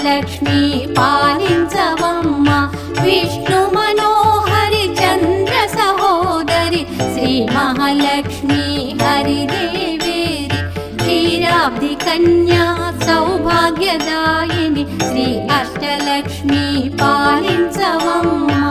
అష్టలక్ష్మి పాలించవమ్మ విష్ణు మనోహరి చంద్ర సహోదరి శ్రీ మహాలక్ష్మి హరిదేవేరి క్షీరాబ్ది కన్యా సౌభాగ్యదాయిని శ్రీ అష్టలక్ష్మి పాలించవమ్మ